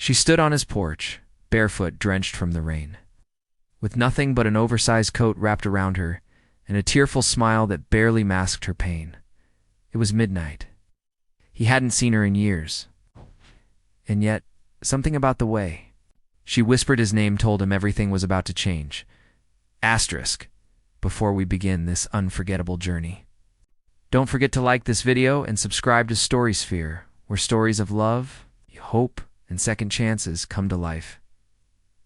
She stood on his porch, barefoot, drenched from the rain, with nothing but an oversized coat wrapped around her and a tearful smile that barely masked her pain. It was midnight. He hadn't seen her in years. And yet, something about the way she whispered his name told him everything was about to change. Asterisk, before we begin this unforgettable journey. Don't forget to like this video and subscribe to Storysphere, where stories of love, hope, and second chances come to life.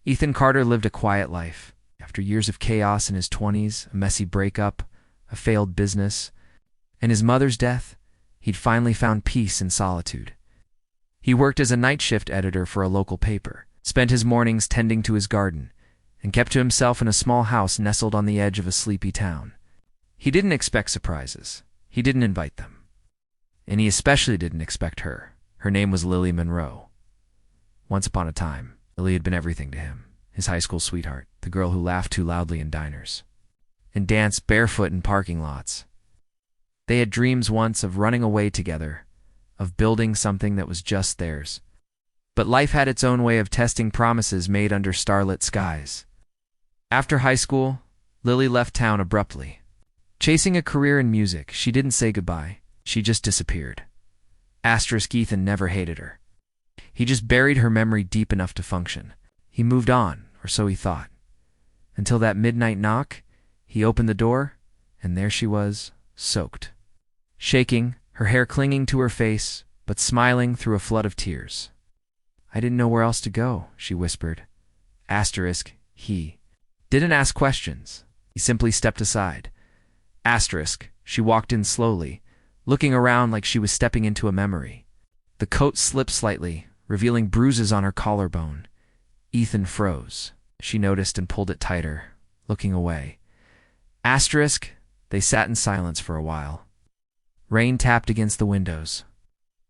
Ethan Carter lived a quiet life. After years of chaos in his 20s, a messy breakup, a failed business, and his mother's death, he'd finally found peace in solitude. He worked as a night shift editor for a local paper, spent his mornings tending to his garden, and kept to himself in a small house nestled on the edge of a sleepy town. He didn't expect surprises. He didn't invite them. And he especially didn't expect her. Her name was Lily Monroe. Once upon a time, Lily had been everything to him. His high school sweetheart, the girl who laughed too loudly in diners and danced barefoot in parking lots. They had dreams once of running away together, of building something that was just theirs. But life had its own way of testing promises made under starlit skies. After high school, Lily left town abruptly. Chasing a career in music, she didn't say goodbye. She just disappeared. Ethan never hated her. He just buried her memory deep enough to function. He moved on, or so he thought. Until that midnight knock, he opened the door, and there she was, soaked. Shaking, her hair clinging to her face, but smiling through a flood of tears. "I didn't know where else to go," she whispered. He didn't ask questions. He simply stepped aside. She walked in slowly, looking around like she was stepping into a memory. The coat slipped slightly, revealing bruises on her collarbone. Ethan froze. She noticed and pulled it tighter, looking away. They sat in silence for a while. Rain tapped against the windows,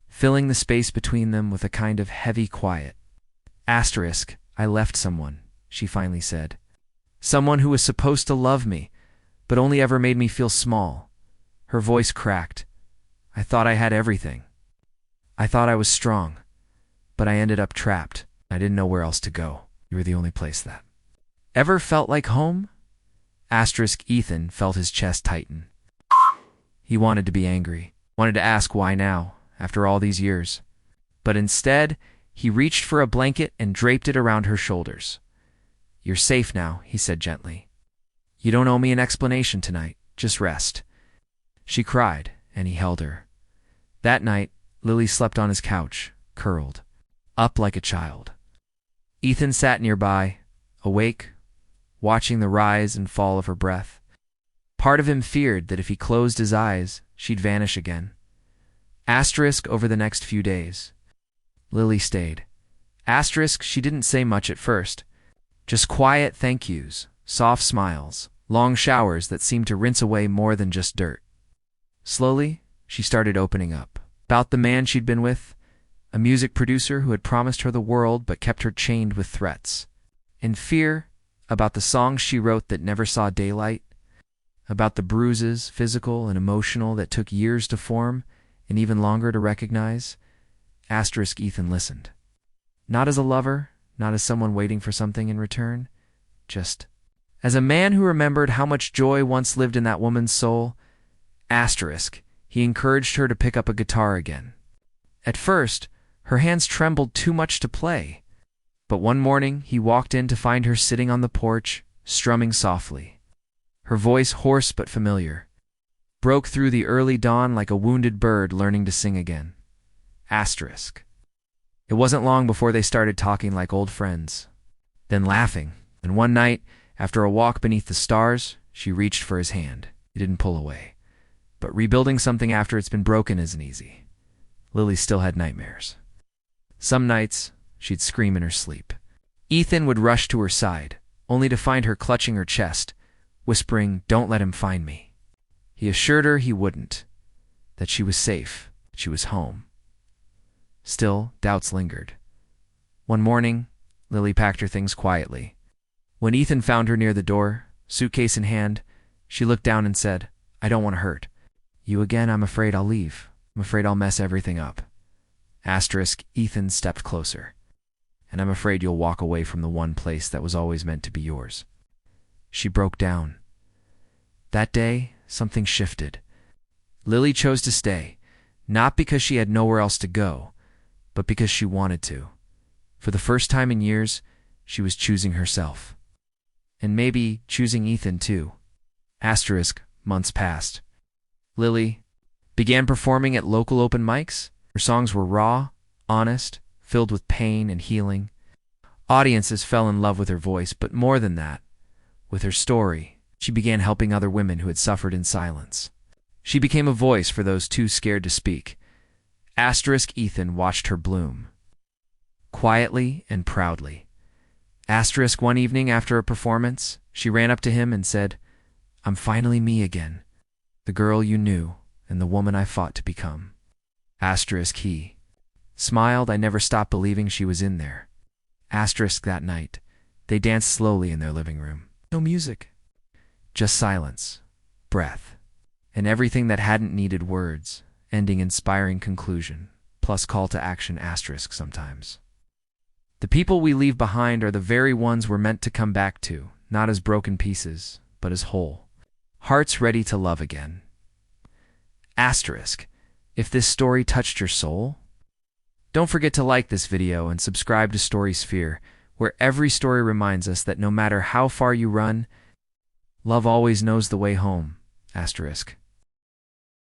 filling the space between them with a kind of heavy quiet. "I left someone," she finally said. "Someone who was supposed to love me, but only ever made me feel small." Her voice cracked. "I thought I had everything. I thought I was strong, but I ended up trapped. I didn't know where else to go. You were the only place that ever felt like home?" Ethan felt his chest tighten. He wanted to be angry, wanted to ask why now, after all these years. But instead, he reached for a blanket and draped it around her shoulders. "You're safe now," he said gently. "You don't owe me an explanation tonight. Just rest." She cried, and he held her. That night, Lily slept on his couch, curled up like a child. Ethan sat nearby, awake, watching the rise and fall of her breath. Part of him feared that if he closed his eyes, she'd vanish again. Over the next few days, Lily stayed. She didn't say much at first. Just quiet thank yous, soft smiles, long showers that seemed to rinse away more than just dirt. Slowly, she started opening up. About the man she'd been with, a music producer who had promised her the world but kept her chained with threats. In fear, about the songs she wrote that never saw daylight, about the bruises, physical and emotional, that took years to form and even longer to recognize. Ethan listened. Not as a lover, not as someone waiting for something in return, just as a man who remembered how much joy once lived in that woman's soul. He encouraged her to pick up a guitar again. At first, her hands trembled too much to play, but one morning he walked in to find her sitting on the porch, strumming softly. Her voice, hoarse but familiar, broke through the early dawn like a wounded bird learning to sing again. It wasn't long before they started talking like old friends, then laughing, and one night, after a walk beneath the stars, she reached for his hand. He didn't pull away. But rebuilding something after it's been broken isn't easy. Lily still had nightmares. Some nights, she'd scream in her sleep. Ethan would rush to her side, only to find her clutching her chest, whispering, "Don't let him find me." He assured her he wouldn't, that she was safe, she was home. Still, doubts lingered. One morning, Lily packed her things quietly. When Ethan found her near the door, suitcase in hand, she looked down and said, "I don't want to hurt you again. I'm afraid I'll leave. I'm afraid I'll mess everything up." Ethan stepped closer. and I'm afraid you'll walk away from the one place that was always meant to be yours." She broke down. That day, something shifted. Lily chose to stay, not because she had nowhere else to go, but because she wanted to. For the first time in years, she was choosing herself. And maybe choosing Ethan too. Months passed. Lily began performing at local open mics. Her songs were raw, honest, filled with pain and healing. Audiences fell in love with her voice, but more than that, with her story. She began helping other women who had suffered in silence. She became a voice for those too scared to speak. Ethan watched her bloom. Quietly and proudly. One evening after a performance, she ran up to him and said, "I'm finally me again. The girl you knew and the woman I fought to become." He smiled. I never stopped believing she was in there. That night, they danced slowly in their living room. No music. Just silence, breath, and everything that hadn't needed words, ending inspiring conclusion, plus call to action sometimes. The people we leave behind are the very ones we're meant to come back to, not as broken pieces, but as whole. Hearts ready to love again. If this story touched your soul, don't forget to like this video and subscribe to Story Sphere, where every story reminds us that no matter how far you run, love always knows the way home.